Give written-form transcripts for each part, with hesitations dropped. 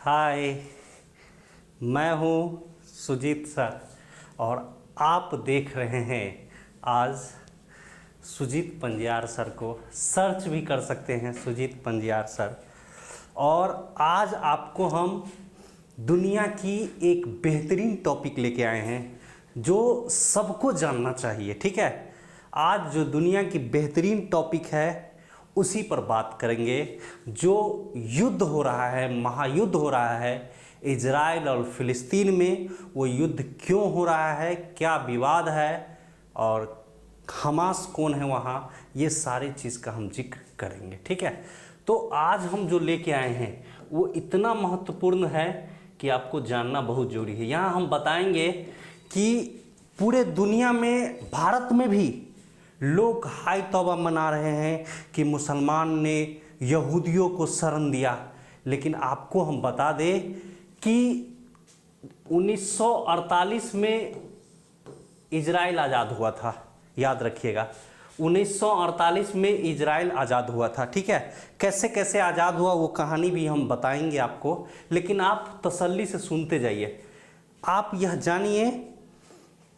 हाय, मैं हूँ सुजीत सर और आप देख रहे हैं आज सुजीत पंजियार सर को। सर्च भी कर सकते हैं सुजीत पंजियार सर। और आज आपको हम दुनिया की एक बेहतरीन टॉपिक लेके आए हैं जो सबको जानना चाहिए। ठीक है, आज जो दुनिया की बेहतरीन टॉपिक है उसी पर बात करेंगे। जो युद्ध हो रहा है, महायुद्ध हो रहा है इजराइल और फिलिस्तीन में, वो युद्ध क्यों हो रहा है, क्या विवाद है और हमास कौन है वहाँ, ये सारी चीज़ का हम जिक्र करेंगे। ठीक है, तो आज हम जो लेके आए हैं वो इतना महत्वपूर्ण है कि आपको जानना बहुत ज़रूरी है। यहाँ हम बताएंगे कि पूरे दुनिया में, भारत में भी लोग हाय तौबा मना रहे हैं कि मुसलमान ने यहूदियों को शरण दिया। लेकिन आपको हम बता दें कि 1948 में इजराइल आज़ाद हुआ था। याद रखिएगा, 1948 में इजराइल आज़ाद हुआ था। ठीक है, कैसे कैसे आज़ाद हुआ वो कहानी भी हम बताएंगे आपको, लेकिन आप तसल्ली से सुनते जाइए। आप यह जानिए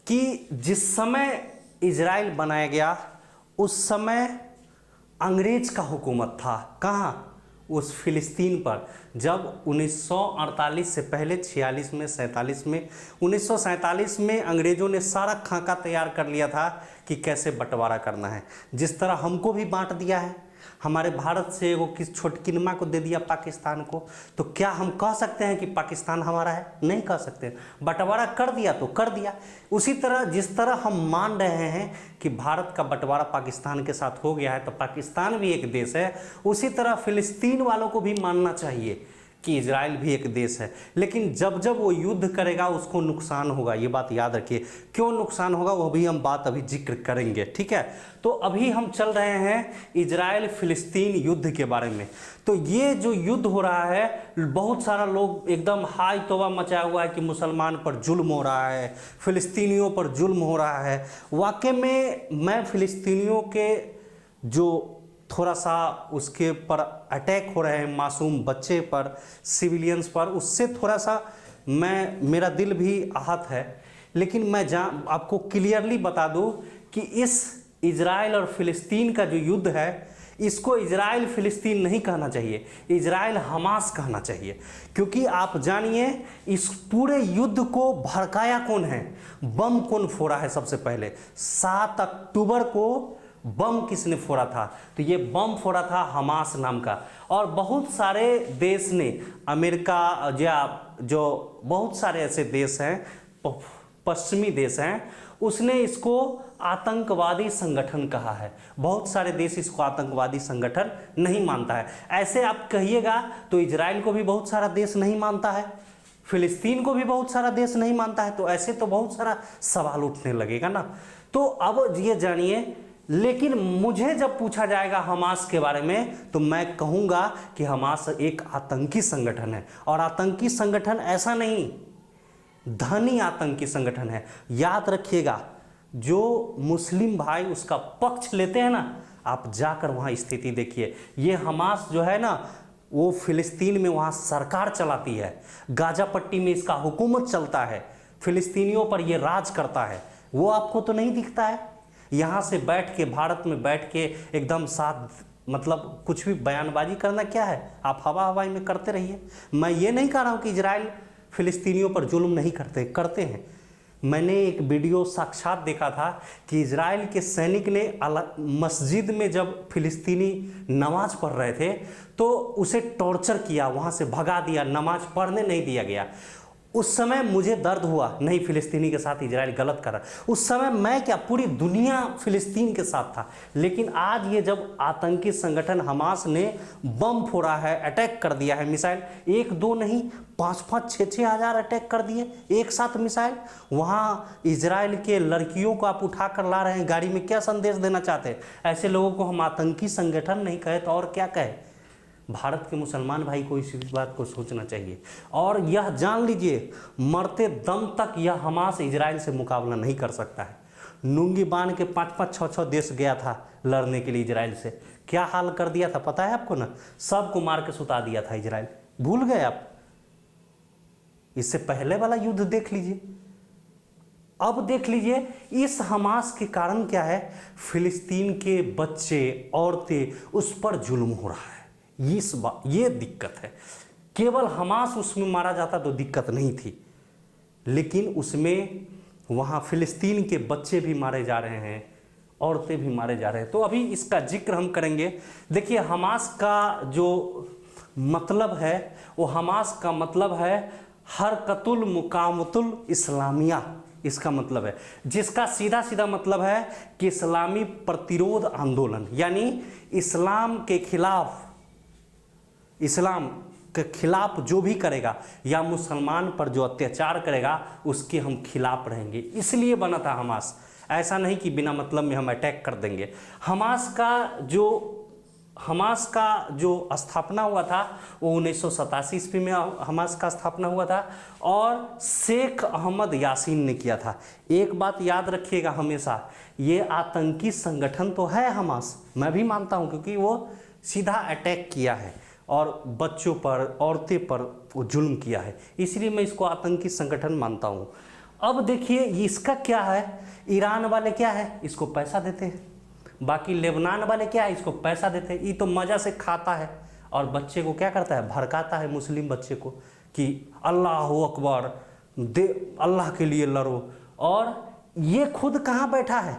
कि जिस समय इजराइल बनाया गया उस समय अंग्रेज का हुकूमत था। कहाँ? उस फिलिस्तीन पर। जब 1948 से पहले 46 में 47 में 1947 में अंग्रेज़ों ने सारा खाका तैयार कर लिया था कि कैसे बंटवारा करना है। जिस तरह हमको भी बांट दिया है, हमारे भारत से वो किस छोटकिनमा को दे दिया पाकिस्तान को, तो क्या हम कह सकते हैं कि पाकिस्तान हमारा है? नहीं कह सकते। बंटवारा कर दिया तो कर दिया। उसी तरह जिस तरह हम मान रहे हैं कि भारत का बंटवारा पाकिस्तान के साथ हो गया है तो पाकिस्तान भी एक देश है, उसी तरह फिलिस्तीन वालों को भी मानना चाहिए कि इजराइल भी एक देश है। लेकिन जब जब वो युद्ध करेगा उसको नुकसान होगा, ये बात याद रखिए। क्यों नुकसान होगा वो भी हम बात अभी जिक्र करेंगे। ठीक है, तो अभी हम चल रहे हैं इजराइल फिलिस्तीन युद्ध के बारे में। तो ये जो युद्ध हो रहा है, बहुत सारा लोग एकदम हाय तौबा मचाया हुआ है कि मुसलमान पर जुल्म हो रहा है, फिलिस्तीनियों पर जुल्म हो रहा है। वाकई में मैं फिलिस्तीनियों के जो थोड़ा सा उसके पर अटैक हो रहे हैं, मासूम बच्चे पर, सिविलियंस पर, उससे थोड़ा सा मेरा दिल भी आहत है। लेकिन मैं आपको क्लियरली बता दूं कि इस इजराइल और फिलिस्तीन का जो युद्ध है, इसको इजराइल फिलिस्तीन नहीं कहना चाहिए, इजराइल हमास कहना चाहिए। क्योंकि आप जानिए इस पूरे युद्ध को भड़काया कौन है, बम कौन फोड़ा है। सबसे पहले 7 अक्टूबर को बम किसने फोड़ा था? तो ये बम फोड़ा था हमास नाम का। और बहुत सारे देश ने, अमेरिका या जो बहुत सारे ऐसे देश हैं, पश्चिमी देश हैं, उसने इसको आतंकवादी संगठन कहा है। बहुत सारे देश इसको आतंकवादी संगठन नहीं मानता है। ऐसे आप कहिएगा तो इजराइल को भी बहुत सारा देश नहीं मानता है, फिलिस्तीन को भी बहुत सारा देश नहीं मानता है, तो ऐसे तो बहुत सारा सवाल उठने लगेगा ना। तो अब ये जानिए, लेकिन मुझे जब पूछा जाएगा हमास के बारे में तो मैं कहूँगा कि हमास एक आतंकी संगठन है। और आतंकी संगठन ऐसा नहीं, धनी आतंकी संगठन है। याद रखिएगा, जो मुस्लिम भाई उसका पक्ष लेते हैं ना, आप जाकर वहाँ स्थिति देखिए। ये हमास जो है ना, वो फिलिस्तीन में वहाँ सरकार चलाती है, गाजा पट्टी में इसका हुकूमत चलता है, फिलिस्तीनियों पर ये राज करता है। वो आपको तो नहीं दिखता है। यहाँ से बैठ के, भारत में बैठ के एकदम साथ, मतलब कुछ भी बयानबाजी करना क्या है, आप हवा हवाई में करते रहिए। मैं ये नहीं कह रहा हूँ कि इजराइल फिलिस्तीनियों पर जुल्म नहीं करते हैं। मैंने एक वीडियो साक्षात देखा था कि इजराइल के सैनिक ने मस्जिद में जब फिलिस्तीनी नमाज पढ़ रहे थे तो उसे टॉर्चर किया, वहाँ से भगा दिया, नमाज पढ़ने नहीं दिया गया। उस समय मुझे दर्द हुआ, नहीं फिलिस्तीनी के साथ इजराइल गलत कर रहा। उस समय मैं क्या, पूरी दुनिया फिलिस्तीन के साथ था। लेकिन आज ये जब आतंकी संगठन हमास ने बम फोड़ा है, अटैक कर दिया है, मिसाइल 1 2 नहीं 5 6 हज़ार अटैक कर दिए एक साथ मिसाइल। वहाँ इजराइल के लड़कियों को आप उठा कर ला रहे हैं गाड़ी में, क्या संदेश देना चाहते हैं? ऐसे लोगों को हम आतंकी संगठन नहीं कहे तो और क्या कहे? भारत के मुसलमान भाई को इस बात को सोचना चाहिए। और यह जान लीजिए, मरते दम तक यह हमास इजराइल से मुकाबला नहीं कर सकता है। नूंगी बांध के 5 6 देश गया था लड़ने के लिए इजराइल से, क्या हाल कर दिया था पता है आपको ना? सबको मार के सुता दिया था इजराइल। भूल गए आप? इससे पहले वाला युद्ध देख लीजिए। अब देख लीजिए इस हमास के कारण क्या है, फिलिस्तीन के बच्चे औरतें उस पर जुल्म हो रहा है। ये दिक्कत है। केवल हमास उसमें मारा जाता तो दिक्कत नहीं थी, लेकिन उसमें वहाँ फिलिस्तीन के बच्चे भी मारे जा रहे हैं, औरतें भी मारे जा रहे हैं। तो अभी इसका जिक्र हम करेंगे। देखिए हमास का जो मतलब है वो हमास का मतलब है हरकतुल मुकावमतुल इस्लामिया, इसका मतलब है, जिसका सीधा सीधा मतलब है कि इस्लामी प्रतिरोध आंदोलन, यानी इस्लाम के खिलाफ, इस्लाम के खिलाफ जो भी करेगा या मुसलमान पर जो अत्याचार करेगा उसके हम खिलाफ रहेंगे। इसलिए बना था हमास, ऐसा नहीं कि बिना मतलब में हम अटैक कर देंगे। हमास का जो स्थापना हुआ था वो 1987 ईस्वी में हमास का स्थापना हुआ था और शेख अहमद यासीन ने किया था। एक बात याद रखिएगा हमेशा, ये आतंकी संगठन तो है हमास, मैं भी मानता हूँ, क्योंकि वो सीधा अटैक किया है और बच्चों पर, औरतें पर वो जुल्म किया है, इसलिए मैं इसको आतंकी संगठन मानता हूँ। अब देखिए इसका क्या है, ईरान वाले क्या है, इसको पैसा देते हैं, बाकी लेबनान वाले क्या है, इसको पैसा देते हैं, ये तो मज़ा से खाता है और बच्चे को क्या करता है, भड़काता है मुस्लिम बच्चे को कि अल्लाह अकबर, दे अल्लाह के लिए लड़ो। और ये खुद कहाँ बैठा है,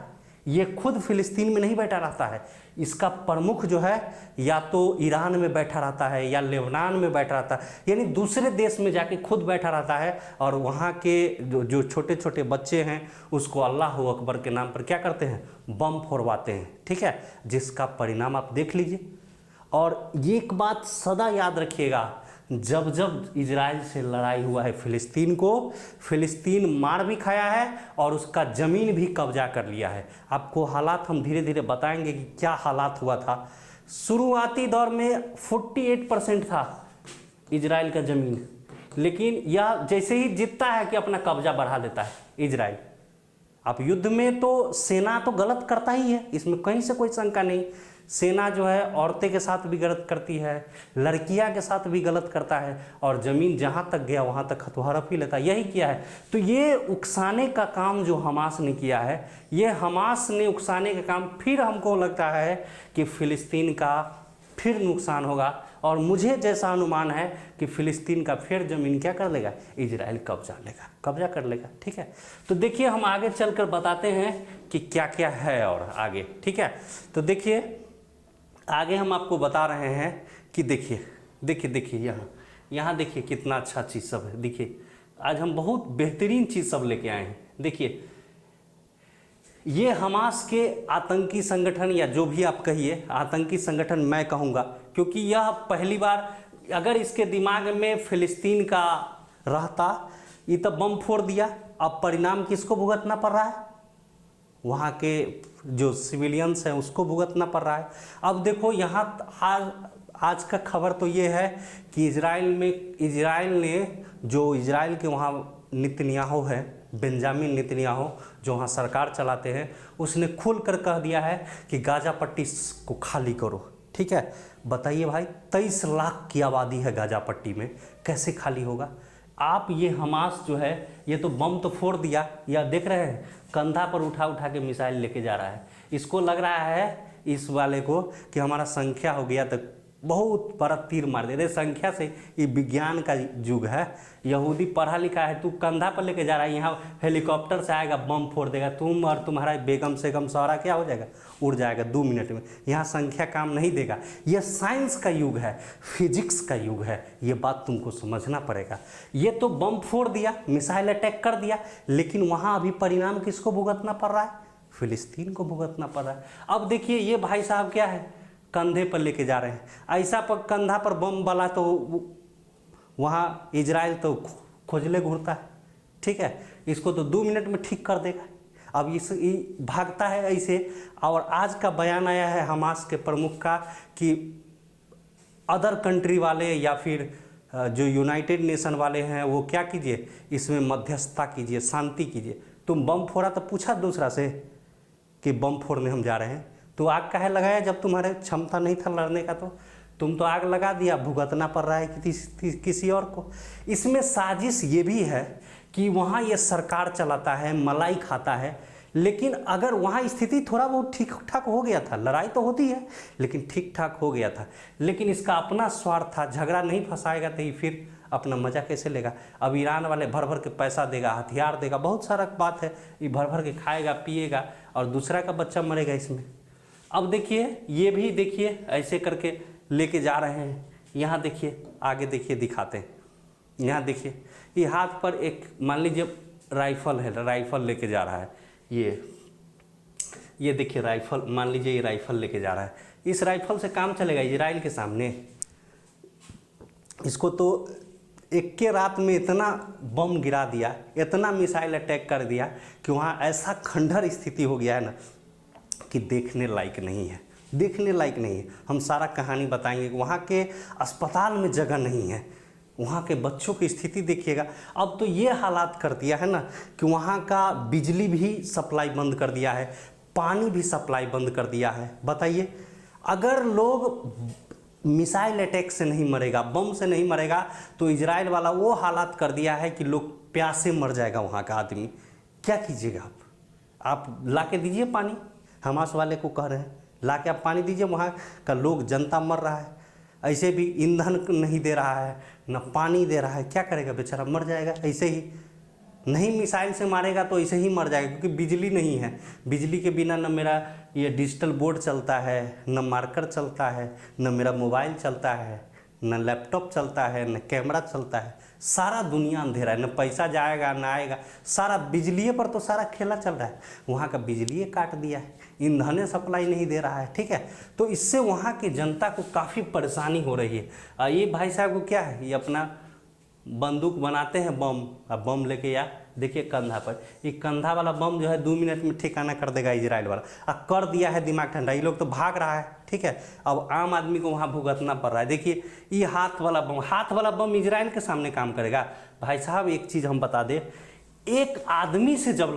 ये खुद फिलिस्तीन में नहीं बैठा रहता है, इसका प्रमुख जो है या तो ईरान में बैठा रहता है या लेबनान में बैठा रहता है, यानी दूसरे देश में जाके खुद बैठा रहता है और वहाँ के जो छोटे छोटे बच्चे हैं उसको अल्लाह अकबर के नाम पर क्या करते हैं, बम फोड़वाते हैं। ठीक है, जिसका परिणाम आप देख लीजिए। और ये एक बात सदा याद रखिएगा, जब जब इजराइल से लड़ाई हुआ है फिलिस्तीन को, फिलिस्तीन मार भी खाया है और उसका ज़मीन भी कब्जा कर लिया है। आपको हालात हम धीरे धीरे बताएंगे कि क्या हालात हुआ था। शुरुआती दौर में 48% था इजराइल का ज़मीन, लेकिन यह जैसे ही जीतता है कि अपना कब्जा बढ़ा देता है इजराइल। अब युद्ध में तो सेना तो गलत करता ही है, इसमें कहीं से कोई शंका नहीं। सेना जो है औरतें के साथ भी गलत करती है, लड़कियां के साथ भी गलत करता है और ज़मीन जहाँ तक गया वहाँ तक हथौड़ा ही लेता है, यही किया है। तो ये उकसाने का काम जो हमास ने किया है, ये हमास ने उकसाने का काम, फिर हमको लगता है कि फ़िलिस्तीन का फिर नुकसान होगा और मुझे जैसा अनुमान है कि फ़िलिस्तीन का फिर ज़मीन क्या कर लेगा, इजराइल कब्जा कर लेगा। ठीक है, तो देखिए हम आगे चलकर बताते हैं कि क्या क्या है और आगे। ठीक है, तो देखिए आगे हम आपको बता रहे हैं कि देखिए यहाँ देखिए कितना अच्छा चीज़ सब है। देखिए आज हम बहुत बेहतरीन चीज़ सब लेके आए हैं। देखिए ये हमास के आतंकी संगठन या जो भी आप कहिए, आतंकी संगठन मैं कहूँगा, क्योंकि यह पहली बार, अगर इसके दिमाग में फ़िलिस्तीन का रहता ये तो बम फोड़ दिया। अब परिणाम किसको भुगतना पड़ रहा है, वहाँ के जो सिविलियंस हैं उसको भुगतना पड़ रहा है। अब देखो यहाँ आज का खबर तो ये है कि इजराइल ने जो इजराइल के वहाँ नेतन्याहू है, बेंजामिन नेतन्याहू जो वहाँ सरकार चलाते हैं, उसने खुल कर कह दिया है कि गाजा पट्टी को खाली करो। ठीक है, बताइए भाई 23 लाख की आबादी है गाजा पट्टी में, कैसे खाली होगा। आप ये हमास जो है ये तो बम तो फोड़ दिया, या देख रहे हैं कंधा पर उठा के मिसाइल लेके जा रहा है। इसको लग रहा है इस वाले को कि हमारा संख्या हो गया तो बहुत बड़ा तीर मार दे रहे। संख्या से ये विज्ञान का युग है, यहूदी पढ़ा लिखा है, तू कंधा पर लेके जा रहा है, यहाँ हेलीकॉप्टर से आएगा बम फोड़ देगा, तुम और तुम्हारा बेगम सेगम सौरा क्या हो जाएगा, उड़ जाएगा 2 मिनट में। यहाँ संख्या काम नहीं देगा। यह साइंस का युग है, फिजिक्स का युग है, ये बात तुमको समझना पड़ेगा। ये तो बम फोड़ दिया, मिसाइल अटैक कर दिया, लेकिन वहाँ अभी परिणाम किसको भुगतना पड़ रहा है, फिलिस्तीन को भुगतना पड़ रहा है। अब देखिए ये भाई साहब क्या है, कंधे पर लेके जा रहे हैं। ऐसा पर कंधा पर बम वाला तो वहाँ इजराइल तो खोजले घूरता है। ठीक है, इसको तो 2 मिनट में ठीक कर देगा। अब ये भागता है ऐसे। और आज का बयान आया है हमास के प्रमुख का कि अदर कंट्री वाले या फिर जो यूनाइटेड नेशन वाले हैं वो क्या कीजिए, इसमें मध्यस्थता कीजिए, शांति कीजिए। तुम बम फोड़ा तो पूछा दूसरा से कि बम फोड़ने हम जा रहे हैं, तो आग काहे लगाया जब तुम्हारे क्षमता नहीं था लड़ने का। तुम तो आग लगा दिया, भुगतना पड़ रहा है किसी और को। इसमें साजिश ये भी है कि वहाँ ये सरकार चलाता है, मलाई खाता है, लेकिन अगर वहाँ स्थिति थोड़ा बहुत ठीक ठाक हो गया था, लड़ाई तो होती है लेकिन ठीक ठाक हो गया था, लेकिन इसका अपना स्वार्थ था, झगड़ा नहीं फंसाएगा तो ये फिर अपना मजा कैसे लेगा। अब ईरान वाले भर भर के पैसा देगा, हथियार देगा, बहुत सारा बात है, ये भर भर के खाएगा पिएगा और दूसरा का बच्चा मरेगा इसमें। अब देखिए ये भी देखिए ऐसे करके लेके जा रहे हैं। यहाँ देखिए आगे देखिए दिखाते हैं, यहाँ देखिए ये हाथ पर एक मान लीजिए राइफल है, राइफल लेके जा रहा है, ये देखिए राइफल, मान लीजिए ये राइफल लेके जा रहा है। इस राइफल से काम चलेगा इजराइल के सामने? इसको तो एक के रात में इतना बम गिरा दिया, इतना मिसाइल अटैक कर दिया कि वहाँ ऐसा खंडहर स्थिति हो गया है ना कि देखने लायक नहीं है, देखने लायक नहीं है। हम सारा कहानी बताएंगे। वहाँ के अस्पताल में जगह नहीं है, वहाँ के बच्चों की स्थिति देखिएगा। अब तो ये हालात कर दिया है ना कि वहाँ का बिजली भी सप्लाई बंद कर दिया है, पानी भी सप्लाई बंद कर दिया है। बताइए, अगर लोग मिसाइल अटैक से नहीं मरेगा, बम से नहीं मरेगा, तो इजराइल वाला वो हालात कर दिया है कि लोग प्यासे मर जाएगा वहाँ का आदमी। क्या कीजिएगा आप ला के दीजिए पानी, हमास वाले को कह रहे हैं ला के आप पानी दीजिए, वहाँ का लोग जनता मर रहा है। ऐसे भी ईंधन नहीं दे रहा है, न पानी दे रहा है, क्या करेगा बेचारा, मर जाएगा ऐसे ही। नहीं मिसाइल से मारेगा तो ऐसे ही मर जाएगा, क्योंकि बिजली नहीं है। बिजली के बिना न मेरा ये डिजिटल बोर्ड चलता है, न मार्कर चलता है, न मेरा मोबाइल चलता है, न लैपटॉप चलता है, न कैमरा चलता है, सारा दुनिया अंधेरा है, न पैसा जाएगा न आएगा, सारा बिजली पर तो सारा खेला चल रहा है। वहाँ का बिजली काट दिया है, ईंधन सप्लाई नहीं दे रहा है, ठीक है। तो इससे वहाँ की जनता को काफ़ी परेशानी हो रही है। ये भाई साहब को क्या है, ये अपना बंदूक बनाते हैं, बम, अब बम लेके या देखिए कंधा पर, ये कंधा वाला बम जो है 2 मिनट में ठिकाना कर देगा इजराइल वाला। अब कर दिया है, दिमाग ठंडा, ये लोग तो भाग रहा है, ठीक है। अब आम आदमी को वहाँ भुगतना पड़ रहा है। देखिए ये हाथ वाला बम इजराइल के सामने काम करेगा। भाई साहब एक चीज़ हम बता दें, एक आदमी से जब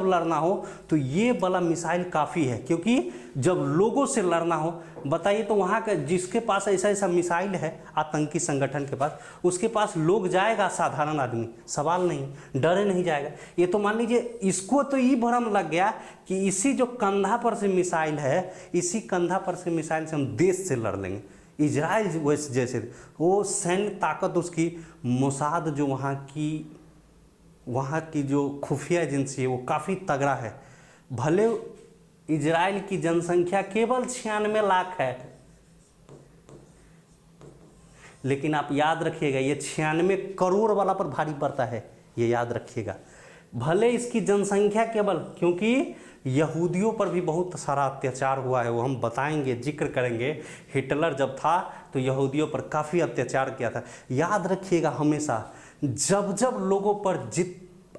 लड़ना हो तो ये वाला मिसाइल काफ़ी है, क्योंकि जब लोगों से लड़ना हो, बताइए तो वहाँ का जिसके पास ऐसा मिसाइल है आतंकी संगठन के पास, उसके पास लोग जाएगा, साधारण आदमी सवाल नहीं, डरे नहीं जाएगा। ये तो मान लीजिए इसको तो ये भ्रम लग गया कि इसी जो कंधा पर से मिसाइल है, इसी कंधा पर से मिसाइल से हम देश से लड़ लेंगे। इजराइल वैसे जैसे वो सैन्य ताकत, उसकी मोसाद जो वहाँ की जो खुफिया एजेंसी है वो काफ़ी तगड़ा है। भले इजराइल की जनसंख्या केवल 96 लाख है, लेकिन आप याद रखिएगा ये 96 करोड़ वाला पर भारी पड़ता है, ये याद रखिएगा। भले इसकी जनसंख्या केवल, क्योंकि यहूदियों पर भी बहुत सारा अत्याचार हुआ है, वो हम बताएंगे, जिक्र करेंगे। हिटलर जब था तो यहूदियों पर काफ़ी अत्याचार किया था। याद रखिएगा हमेशा, जब लोगों पर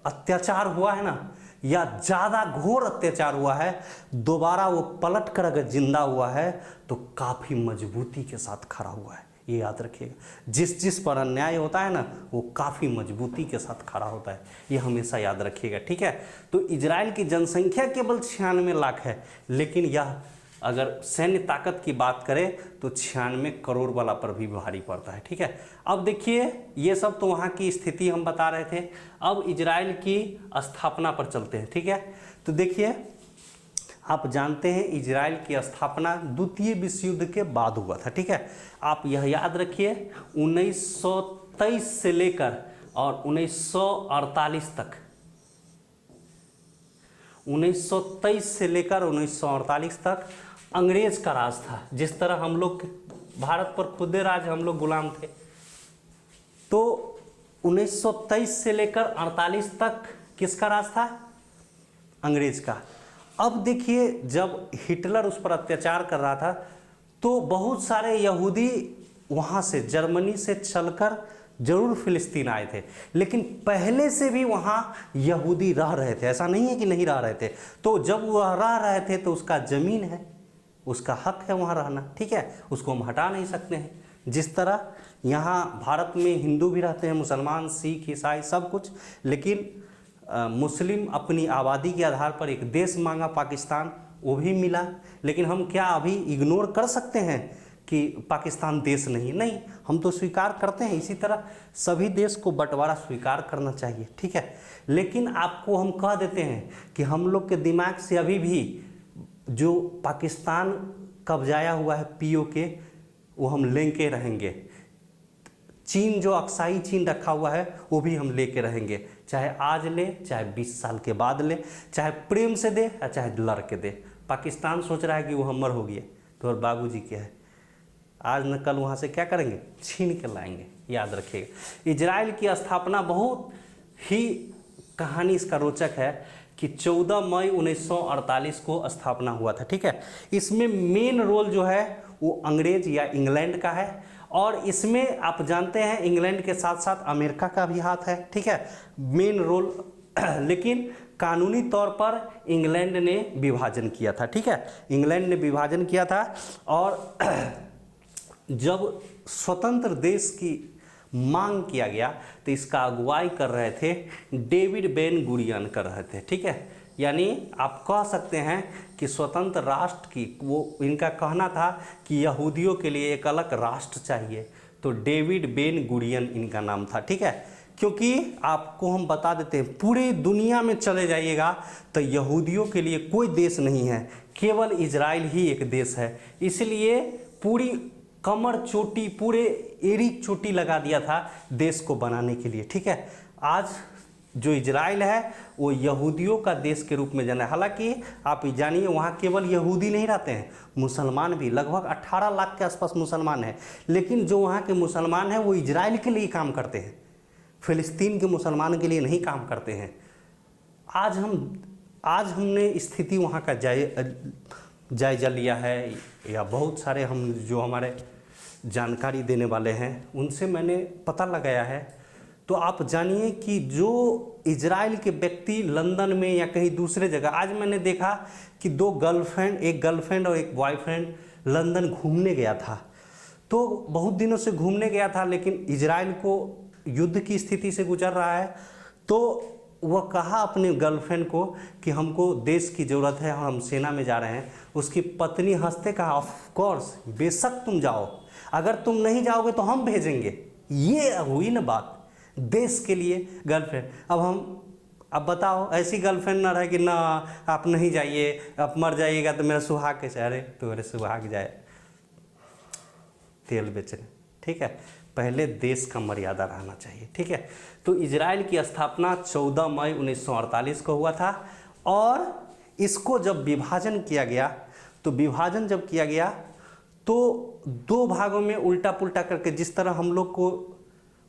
अत्याचार हुआ है ना, या ज़्यादा घोर अत्याचार हुआ है, दोबारा वो पलट कर अगर जिंदा हुआ है तो काफ़ी मजबूती के साथ खड़ा हुआ है, ये याद रखिएगा। जिस पर अन्याय होता है ना, वो काफ़ी मजबूती के साथ खड़ा होता है, ये हमेशा याद रखिएगा, ठीक है। तो इजराइल की जनसंख्या केवल 96 लाख है, लेकिन यह अगर सैन्य ताकत की बात करें तो 96 करोड़ वाला पर भी भारी पड़ता है, ठीक है। अब देखिए ये सब तो वहाँ की स्थिति हम बता रहे थे। अब इजराइल की स्थापना पर चलते हैं, ठीक है। तो देखिए आप जानते हैं इजराइल की स्थापना द्वितीय विश्व युद्ध के बाद हुआ था, ठीक है। आप यह याद रखिए 1923 से लेकर और 1948 तक, 1923 से लेकर 1948 तक अंग्रेज का राज था। जिस तरह हम लोग भारत पर खुदे राज, हम लोग गुलाम थे, तो 1923 से लेकर 48 तक किसका राज था? अंग्रेज का। अब देखिए जब हिटलर उस पर अत्याचार कर रहा था तो बहुत सारे यहूदी वहाँ से जर्मनी से चलकर जरूर फिलिस्तीन आए थे, लेकिन पहले से भी वहाँ यहूदी रह रहे थे, ऐसा नहीं है कि नहीं रह रहे थे। तो जब वह रह रहे थे तो उसका ज़मीन है, उसका हक है वहाँ रहना, ठीक है, उसको हम हटा नहीं सकते हैं। जिस तरह यहाँ भारत में हिंदू भी रहते हैं, मुसलमान, सिख, ईसाई सब कुछ, लेकिन मुस्लिम अपनी आबादी के आधार पर एक देश मांगा पाकिस्तान, वो भी मिला। लेकिन हम क्या अभी इग्नोर कर सकते हैं कि पाकिस्तान देश नहीं, नहीं, हम तो स्वीकार करते हैं। इसी तरह सभी देश को बंटवारा स्वीकार करना चाहिए, ठीक है। लेकिन आपको हम कह देते हैं कि हम लोग के दिमाग से अभी भी जो पाकिस्तान कब्जाया हुआ है POK, वो हम लेके रहेंगे। चीन जो अक्साई चीन रखा हुआ है वो भी हम लेके रहेंगे, चाहे आज ले, चाहे 20 साल के बाद ले, चाहे प्रेम से दे या चाहे लड़ के दे। पाकिस्तान सोच रहा है कि वो हमर हो गया तो और बाबूजी क्या है, आज न कल वहाँ से क्या करेंगे, छीन के लाएंगे, याद रखिएगा। इजराइल की स्थापना बहुत ही कहानी इसका रोचक है कि 14 मई 1948 को स्थापना हुआ था, ठीक है। इसमें मेन रोल जो है वो अंग्रेज या इंग्लैंड का है, और इसमें आप जानते हैं इंग्लैंड के साथ साथ अमेरिका का भी हाथ है, ठीक है, मेन रोल। लेकिन कानूनी तौर पर इंग्लैंड ने विभाजन किया था, ठीक है, इंग्लैंड ने विभाजन किया था। और जब स्वतंत्र देश की मांग किया गया तो इसका अगुवाई कर रहे थे डेविड बेन गुरियन कर रहे थे, ठीक है। यानी आप कह सकते हैं कि स्वतंत्र राष्ट्र की वो इनका कहना था कि यहूदियों के लिए एक अलग राष्ट्र चाहिए, तो डेविड बेन गुरियन इनका नाम था, ठीक है। क्योंकि आपको हम बता देते हैं पूरे दुनिया में चले जाइएगा तो यहूदियों के लिए कोई देश नहीं है, केवल इजराइल ही एक देश है। इसलिए पूरी कमर चोटी, पूरे एड़ी चोटी लगा दिया था देश को बनाने के लिए, ठीक है। आज जो इजराइल है वो यहूदियों का देश के रूप में जाना है। हालांकि आप जानिए वहाँ केवल यहूदी नहीं रहते हैं, मुसलमान भी लगभग 18 लाख के आसपास मुसलमान हैं। लेकिन जो वहाँ के मुसलमान हैं वो इजराइल के लिए काम करते हैं, फिलिस्तीन के मुसलमान के लिए नहीं काम करते हैं। आज हमने स्थिति वहाँ का जायजा लिया है, या बहुत सारे हम जो हमारे जानकारी देने वाले हैं उनसे मैंने पता लगाया है। तो आप जानिए कि जो इजराइल के व्यक्ति लंदन में या कहीं दूसरे जगह, आज मैंने देखा कि एक गर्लफ्रेंड और एक बॉयफ्रेंड लंदन घूमने गया था, तो बहुत दिनों से घूमने गया था, लेकिन इजराइल को युद्ध की स्थिति से गुजर रहा है। तो वह कहा अपने गर्लफ्रेंड को कि हमको देश की ज़रूरत है और हम सेना में जा रहे हैं। उसकी पत्नी हंसते कहा, ऑफ कोर्स, बेशक तुम जाओ, अगर तुम नहीं जाओगे तो हम भेजेंगे। ये हुई ना बात, देश के लिए गर्लफ्रेंड। अब बताओ, ऐसी गर्लफ्रेंड ना रहे कि ना आप नहीं जाइए, आप मर जाइएगा तो मेरा सुहाग के चेहरे, तो मेरे सुहाग जाए तेल बेचने, ठीक है। पहले देश का मर्यादा रहना चाहिए, ठीक है। तो इजराइल की स्थापना 14 मई 1948 को हुआ था, और इसको जब विभाजन किया गया तो 2 भागों में उल्टा पुल्टा करके, जिस तरह हम लोग को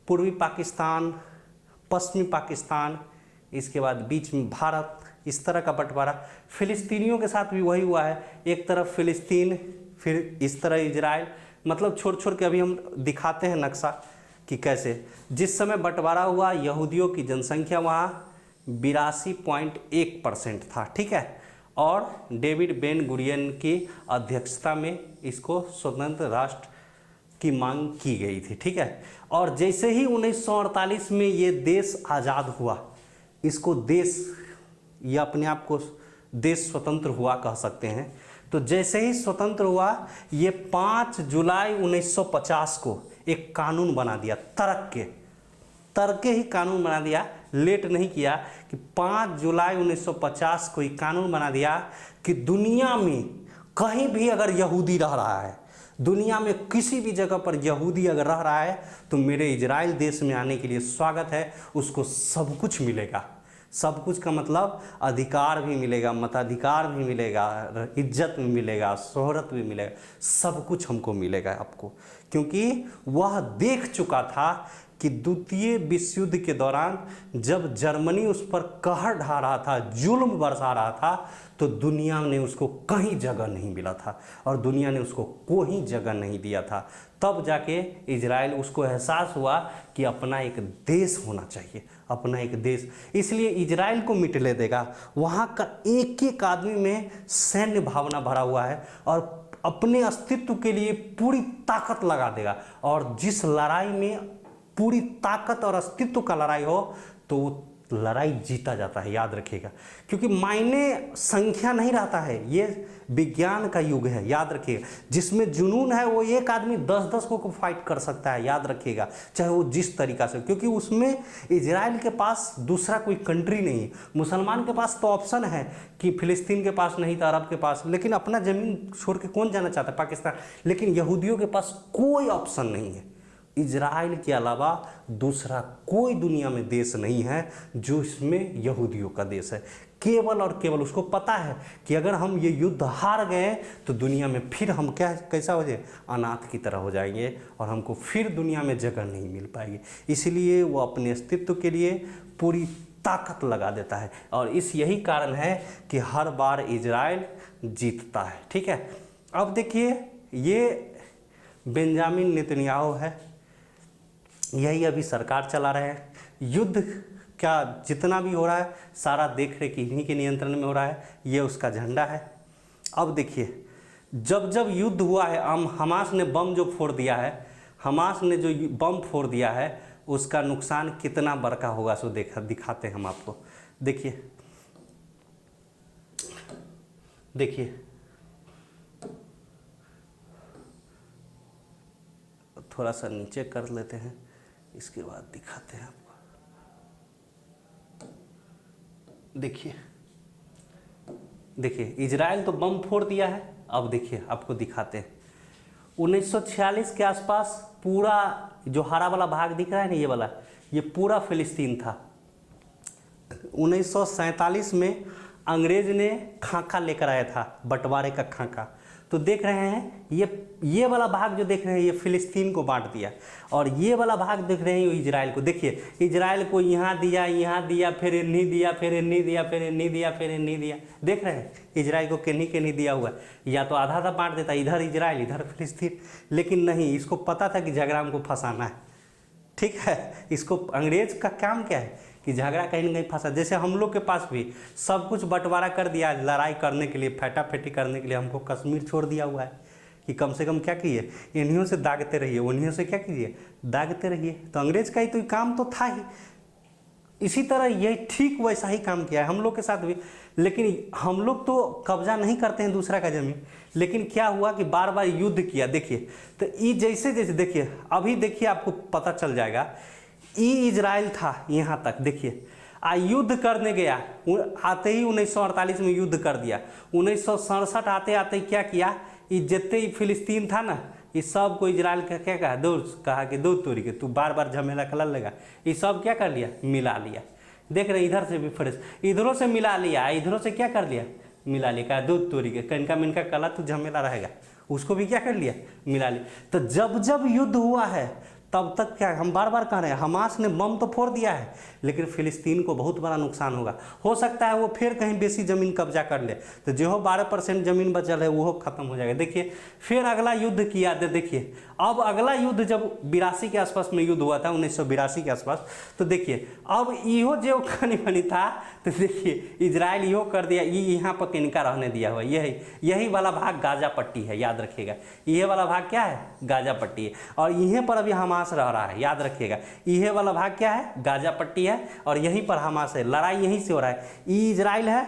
पूर्वी पाकिस्तान, पश्चिमी पाकिस्तान, इसके बाद बीच में भारत, इस तरह का बंटवारा, फिलिस्तीनियों के साथ भी वही हुआ है। एक तरफ फिलिस्तीन, फिर इस तरह इजराइल, मतलब छोड़ के अभी हम दिखाते हैं नक्शा कि कैसे। जिस समय बंटवारा हुआ यहूदियों की जनसंख्या वहाँ 82.1% था, ठीक है। और डेविड बेन गुरियन की अध्यक्षता में इसको स्वतंत्र राष्ट्र की मांग की गई थी, ठीक है। और जैसे ही 1948 में ये देश आज़ाद हुआ, इसको देश या अपने आप को देश स्वतंत्र हुआ कह सकते हैं। तो जैसे ही स्वतंत्र हुआ, ये 5 जुलाई 1950 को एक कानून बना दिया, तर्क के ही कानून बना दिया, लेट नहीं किया, कि 5 जुलाई 1950 को एक कानून बना दिया कि दुनिया में कहीं भी अगर यहूदी रह रहा है, दुनिया में किसी भी जगह पर यहूदी अगर रह रहा है, तो मेरे इजराइल देश में आने के लिए स्वागत है, उसको सब कुछ मिलेगा। सब कुछ का मतलब अधिकार भी मिलेगा, मताधिकार भी मिलेगा, इज्जत भी मिलेगा, शोहरत भी मिलेगा, सब कुछ हमको मिलेगा आपको। क्योंकि वह देख चुका था कि द्वितीय विश्व युद्ध के दौरान जब जर्मनी उस पर कहर ढा रहा था, जुल्म बरसा रहा था, तो दुनिया ने उसको कहीं जगह नहीं मिला था, और दुनिया ने उसको कोई जगह नहीं दिया था। तब जाके इजराइल, उसको एहसास हुआ कि अपना एक देश होना चाहिए, अपना एक देश। इसलिए इजराइल को मिटले देगा। वहाँ का एक एक आदमी में सैन्य भावना भरा हुआ है, और अपने अस्तित्व के लिए पूरी ताकत लगा देगा। और जिस लड़ाई में पूरी ताकत और अस्तित्व का लड़ाई हो, तो लड़ाई जीता जाता है, याद रखिएगा। क्योंकि मायने संख्या नहीं रहता है, ये विज्ञान का युग है, याद रखिएगा। जिसमें जुनून है वो एक आदमी 10-10 को फाइट कर सकता है, याद रखिएगा, चाहे वो जिस तरीका से, क्योंकि उसमें इजराइल के पास दूसरा कोई कंट्री नहीं है। मुसलमान के पास तो ऑप्शन है कि फिलिस्तीन के पास नहीं था, अरब के पास, लेकिन अपना ज़मीन छोड़ के कौन जाना चाहता है, पाकिस्तान। लेकिन यहूदियों के पास कोई ऑप्शन नहीं है। इजराइल के अलावा दूसरा कोई दुनिया में देश नहीं है जो इसमें यहूदियों का देश है। केवल और केवल उसको पता है कि अगर हम ये युद्ध हार गए तो दुनिया में फिर हम कैसा हो जाए, अनाथ की तरह हो जाएंगे और हमको फिर दुनिया में जगह नहीं मिल पाएगी। इसलिए वो अपने अस्तित्व के लिए पूरी ताकत लगा देता है और यही कारण है कि हर बार इजराइल जीतता है। ठीक है, अब देखिए ये बेंजामिन नेतन्याहू है, यही अभी सरकार चला रहे हैं। युद्ध का जितना भी हो रहा है सारा देख रेख इन्हीं के नियंत्रण में हो रहा है, ये उसका झंडा है। अब देखिए जब जब युद्ध हुआ है, हमास ने बम जो फोड़ दिया है, हमास ने जो बम फोड़ दिया है उसका नुकसान कितना बड़का होगा सो दिखाते हैं हम आपको। देखिए देखिए थोड़ा सा नीचे कर लेते हैं, इसके बाद दिखाते हैं आपको। देखिए देखिए इजराइल तो बम फोड़ दिया है। अब देखिए आपको दिखाते हैं 1946 के आसपास पूरा जो हरा वाला भाग दिख रहा है ना, ये वाला, ये पूरा फिलिस्तीन था। 1947 में अंग्रेज ने खाका लेकर आया था, बंटवारे का खाका। तो देख रहे हैं ये वाला भाग जो देख रहे हैं ये फिलिस्तीन को बांट दिया और ये वाला भाग देख रहे हैं ये इजराइल को। देखिए इजराइल को यहाँ दिया, फिर इन्हीं दिया, फिर इन्हीं दिया, फिर इन्हीं दिया, फिर इन्हीं दिया। देख रहे हैं इजराइल को किन्हीं दिया हुआ है। या तो आधा आधा बांट देता, इधर इजराइल इधर फिलिस्तीन, लेकिन नहीं, इसको पता था कि झगड़ा हमको फंसाना है। ठीक है, इसको अंग्रेज का काम क्या है कि झगड़ा कहीं ना कहीं फंसा। जैसे हम लोग के पास भी सब कुछ बंटवारा कर दिया लड़ाई करने के लिए, फटाफटी करने के लिए। हमको कश्मीर छोड़ दिया हुआ है कि कम से कम क्या कीजिए, इन्हीं से दागते रहिए, उन्हीं से क्या कीजिए, दागते रहिए। तो अंग्रेज का ही तो काम तो था ही। इसी तरह ये ठीक वैसा ही काम किया है हम लोग के साथ भी। लेकिन हम लोग तो कब्जा नहीं करते हैं दूसरा का जमीन, लेकिन क्या हुआ कि बार बार युद्ध किया। देखिए तो ये जैसे जैसे देखिए अभी देखिए आपको पता चल जाएगा। ये इजराइल था यहाँ तक, देखिए युद्ध करने गया, आते ही 1948 में युद्ध कर दिया। 1967 आते आते क्या किया, ये जितने ही फिलिस्तीन था ना, ये सब को इजराइल का क्या कहा कि दूध तोड़ी के तू बार बार झमेला कर लेगा। ये सब क्या कर लिया, मिला लिया। देख रहे इधर से भी फर्ज, इधरों से मिला लिया, इधरों से क्या कर लिया, मिला लिया। कहा दूध तोड़ी के कनका मिनका कला तू झमेला रहेगा, उसको भी क्या कर लिया, मिला लिया। तो जब जब युद्ध हुआ है तब तक क्या, हम बार बार कह रहे हैं हमास ने बम तो फोड़ दिया है, लेकिन फिलिस्तीन को बहुत बड़ा नुकसान होगा। हो सकता है वो फिर कहीं बेसी ज़मीन कब्जा कर ले, तो जो 12% ज़मीन बचल है वो ख़त्म हो जाएगा। देखिए फिर अगला युद्ध किया। देखिए अब अगला युद्ध जब 82 के आसपास में युद्ध हुआ था, 1982 के आसपास, तो देखिए अब इहो जो खनी बनी था, तो देखिए इजराइल इहो कर दिया, ये यहाँ पर किनका रहने दिया हुआ, यही वाला भाग गाजा पट्टी है, याद रखिएगा। ये वाला भाग क्या है, गाजा पट्टी है, और यहीं पर अभी हमास रह रहा है, याद रखिएगा। ये वाला भाग क्या है, गाजा पट्टी है, और यहीं पर हमास है, लड़ाई यहीं से हो रहा है। ये इजराइल है,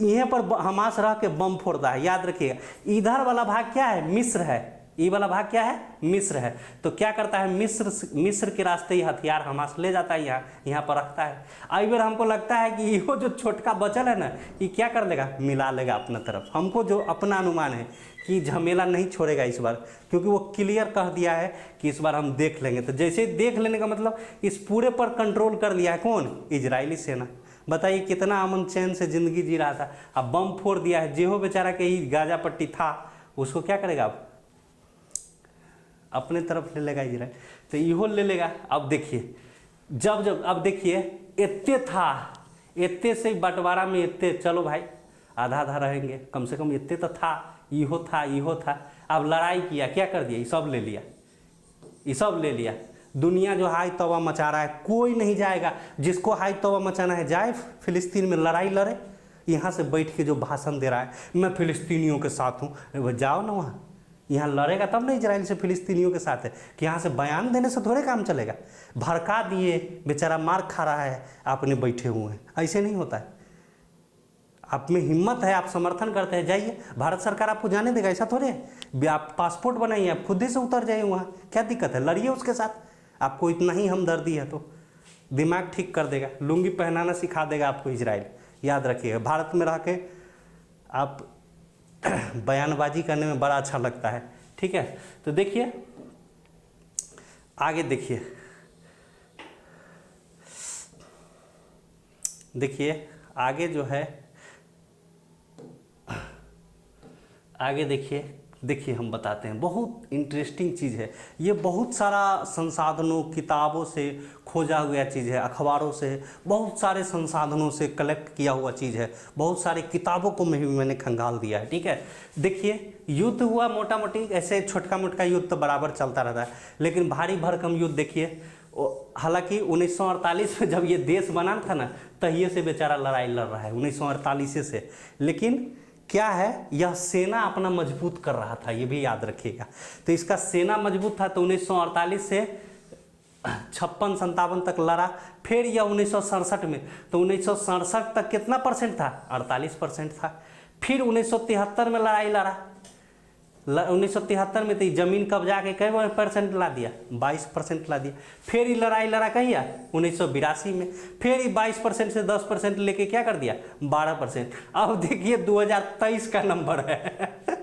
यहीं पर हमास रह के बम फोड़ता है, याद रखिएगा। इधर वाला भाग क्या है, मिस्र है। ये वाला भाग क्या है, मिस्र है। तो क्या करता है, मिस्र के रास्ते ही हथियार हमास ले जाता है, यहाँ पर रखता है। आई बार हमको लगता है कि ये जो छोटका बचल है ना, ये क्या कर लेगा, मिला लेगा अपना तरफ। हमको जो अपना अनुमान है कि झमेला नहीं छोड़ेगा इस बार, क्योंकि वो क्लियर कह दिया है कि इस बार हम देख लेंगे। तो जैसे देख लेने का मतलब इस पूरे पर कंट्रोल कर लिया है कौन, इजरायली सेना। बताइए कितना अमन चैन से ज़िंदगी जी रहा था, अब बम फोड़ दिया है। जेहो बेचारा के ही गाजा पट्टी था, उसको क्या करेगा, अब अपने तरफ ले लेगा इजराइल, तो इहो ले लेगा। अब देखिए जब अब देखिए इतने था, इतने से बंटवारा में इतने, चलो भाई आधा आधा रहेंगे, कम से कम इतने तो था, इहो था। अब लड़ाई किया, क्या कर दिया, ये सब ले लिया, ये सब ले लिया। दुनिया जो हाई तौबा मचा रहा है, कोई नहीं जाएगा। जिसको हाई तौबा मचाना है जाए फिलिस्तीन में लड़ाई लड़े। यहाँ से बैठ के जो भाषण दे रहा है, मैं फिलिस्तीनियों के साथ हूँ, जाओ ना वहाँ, यहाँ लड़ेगा तब ना इजराइल से फिलिस्तीनियों के साथ है, कि यहाँ से बयान देने से थोड़े काम चलेगा। भड़का दिए, बेचारा मार खा रहा है, आपने बैठे हुए हैं, ऐसे नहीं होता है। आप में हिम्मत है, आप समर्थन करते हैं, जाइए, भारत सरकार आपको जाने देगा, ऐसा थोड़े है। आप पासपोर्ट बनाइए, आप खुद ही से उतर जाइए वहाँ, क्या दिक्कत है, लड़िए उसके साथ। आपको इतना ही हमदर्दी है तो दिमाग ठीक कर देगा, लुंगी पहनाना सिखा देगा आपको इजराइल, याद रखिएगा। भारत में रह के आप बयानबाजी करने में बड़ा अच्छा लगता है, ठीक है। तो देखिए आगे, देखिए आगे जो है, आगे देखिए हम बताते हैं, बहुत इंटरेस्टिंग चीज़ है ये। बहुत सारा संसाधनों, किताबों से खोजा हुआ चीज़ है, अखबारों से, बहुत सारे संसाधनों से कलेक्ट किया हुआ चीज़ है, बहुत सारी किताबों को मैंने खंगाल दिया है, ठीक है। देखिए युद्ध हुआ, मोटा मोटी ऐसे छोटका मोटका युद्ध तो बराबर चलता रहता है, लेकिन भारी भरकम युद्ध देखिए। हालांकि 1948 में जब ये देश बना था ना, तहिए से बेचारा लड़ाई लड़ रहा है, 1948 से। लेकिन क्या है, यह सेना अपना मजबूत कर रहा था, ये भी याद रखिएगा। तो इसका सेना मजबूत था, तो 1948 से 56-57 तक लड़ा। फिर यह 1967 में, तो 1967 तक कितना परसेंट था, 48% था। फिर 1973 में लड़ाई लड़ा, 1973 में तो जमीन कब्जा के कई % ला दिया, 22% ला दिया। फिर ये लड़ाई लड़ा कहिए 1982 में, फिर ये 22% से 10% लेके क्या कर दिया, 12%। अब देखिए 2023 का नंबर है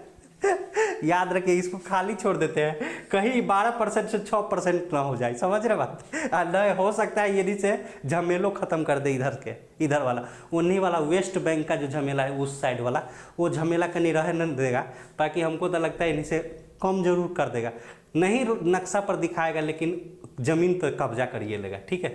याद रखिए, इसको खाली छोड़ देते हैं, कहीं 12% से 6% ना हो जाए, समझ रहे बात। नहीं हो सकता है यदि से झमेलों खत्म कर दे इधर वाला, उन्हीं वाला वेस्ट बैंक का जो झमेला है उस साइड वाला, वो झमेला कहीं रह न देगा। बाकी हमको तो लगता है इन्हीं से कम जरूर कर देगा, नहीं नक्शा पर दिखाएगा लेकिन ज़मीन पर कब्जा करिए लेगा, ठीक है।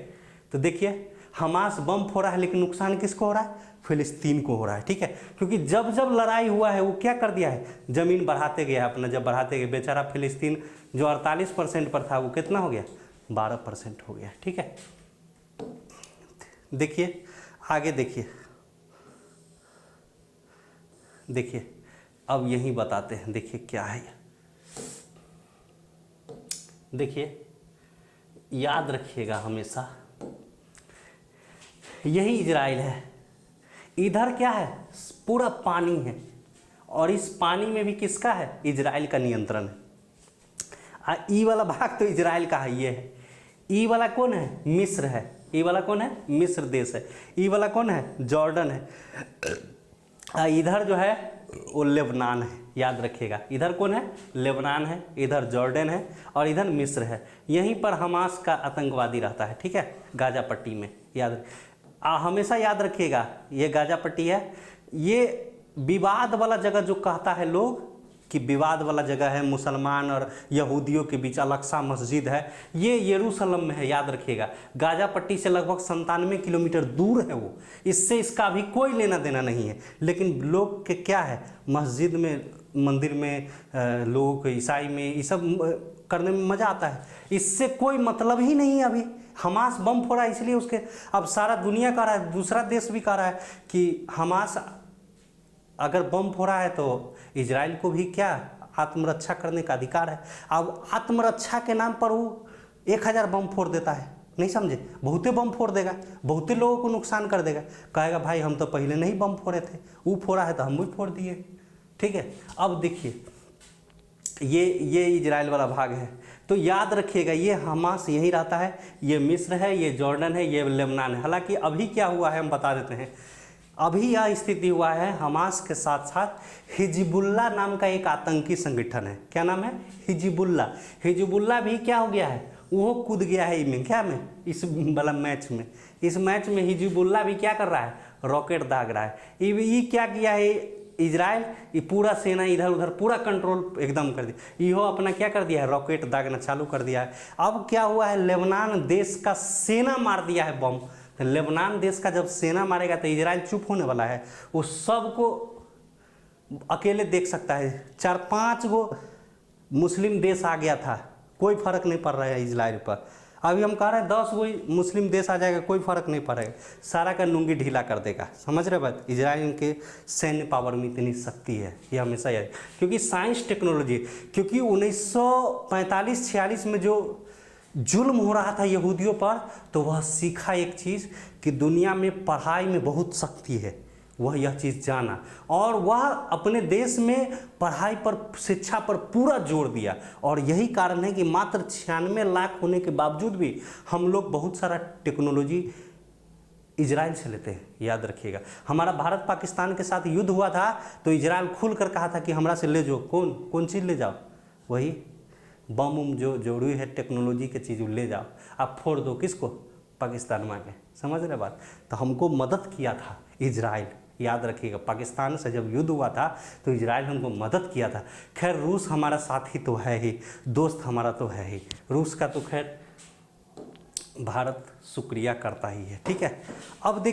तो देखिए हमास बम फोड़ा है, लेकिन नुकसान किसको हो रहा है, फिलिस्तीन को हो रहा है, ठीक है। क्योंकि जब जब लड़ाई हुआ है वो क्या कर दिया है, ज़मीन बढ़ाते गया अपना, जब बढ़ाते गए बेचारा फिलिस्तीन जो 48% पर था वो कितना हो गया, 12% हो गया, ठीक है। देखिए आगे, देखिए अब यही बताते हैं, देखिए क्या है, देखिए याद रखिएगा हमेशा, यही इजराइल है। इधर क्या है, पूरा पानी है, और इस पानी में भी किसका है, इजराइल का नियंत्रण है। ई वाला भाग तो इजराइल का है, ये है। ई वाला कौन है, मिस्र है। ई वाला कौन है, मिस्र देश है। ई वाला कौन है, जॉर्डन है। इधर जो है वो लेबनान है, याद रखिएगा। इधर कौन है, लेबनान है, इधर जॉर्डन है, और इधर मिस्र है। यहीं पर हमास का आतंकवादी रहता है, ठीक है, गाजा पट्टी में, याद हमेशा याद रखिएगा। ये गाजा पट्टी है, ये विवाद वाला जगह जो कहता है लोग कि विवाद वाला जगह है, मुसलमान और यहूदियों के बीच अल-अक्सा मस्जिद है, ये यरूशलेम में है, याद रखिएगा। गाजा पट्टी से लगभग 97 किलोमीटर दूर है वो, इससे इसका अभी कोई लेना देना नहीं है। लेकिन लोग के क्या है, मस्जिद में, मंदिर में, लोगों को ईसाई में ये सब करने में मज़ा आता है, इससे कोई मतलब ही नहीं है। अभी हमास बम फोड़ा इसलिए उसके, अब सारा दुनिया कह रहा है, दूसरा देश भी कह रहा है कि हमास अगर बम फोड़ा है तो इजराइल को भी क्या आत्मरक्षा करने का अधिकार है। अब आत्मरक्षा के नाम पर वो 1000 बम फोड़ देता है, नहीं समझे, बहुते बम फोड़ देगा, बहुते लोगों को नुकसान कर देगा, कहेगा भाई हम तो पहले नहीं बम फोड़े थे, वो फोड़ा है तो हम भी फोड़ दिए, ठीक है। अब देखिए ये इजराइल वाला भाग है, तो याद रखिएगा ये हमास यहीं रहता है, ये मिस्र है, ये जॉर्डन है, ये लेबनान है। हालांकि अभी क्या हुआ है हम बता देते हैं। अभी यह स्थिति हुआ है, हमास के साथ साथ हिजबुल्ला नाम का एक आतंकी संगठन है। क्या नाम है, हिजबुल्ला। हिजबुल्ला भी क्या हो गया है, वो कूद गया है इनमें, क्या में, इस वाला मैच में। इस मैच में हिजबुल्ला भी क्या कर रहा है, रॉकेट दाग रहा है। ये क्या किया है इजराइल, ये पूरा सेना इधर उधर पूरा कंट्रोल एकदम कर दिया, इहो अपना क्या कर दिया है, रॉकेट दागना चालू कर दिया है। अब क्या हुआ है, लेबनान देश का सेना मार दिया है बम। तो लेबनान देश का जब सेना मारेगा तो इजराइल चुप होने वाला है, वो सबको अकेले देख सकता है। 4-5 गो मुस्लिम देश आ गया था, कोई फर्क नहीं पड़ रहा है इजराइल पर। अभी हम कह रहे हैं 10 कोई मुस्लिम देश आ जाएगा, कोई फर्क नहीं पड़ेगा, सारा का नूंगी ढीला कर देगा। समझ रहे बात? इजराइल के सैन्य पावर में इतनी शक्ति है, ये हमेशा याद, क्योंकि साइंस टेक्नोलॉजी, क्योंकि 1945-46 में जो जुल्म हो रहा था यहूदियों पर, तो वह सीखा एक चीज़ कि दुनिया में पढ़ाई में बहुत शक्ति है, वह यह चीज़ जाना, और वह अपने देश में पढ़ाई पर, शिक्षा पर पूरा जोर दिया। और यही कारण है कि मात्र 96 लाख होने के बावजूद भी हम लोग बहुत सारा टेक्नोलॉजी इजराइल से लेते हैं। याद रखिएगा, हमारा भारत पाकिस्तान के साथ युद्ध हुआ था तो इजराइल खुल कर कहा था कि हमरा से ले जाओ, कौन चीज़ ले जाओ, वही बम उम जो जरूरी है टेक्नोलॉजी के चीज़ ले जाओ, आप फोड़ दो किसको, पाकिस्तान में आके। समझ रहे बात? तो हमको मदद किया था इजराइल, याद रखिएगा, पाकिस्तान से जब युद्ध हुआ था तो इजराइल हमको मदद किया था। खैर रूस हमारा साथी तो है ही, दोस्त हमारा तो है ही, रूस का तो खैर भारत शुक्रिया करता ही है। ठीक है, अब देखिए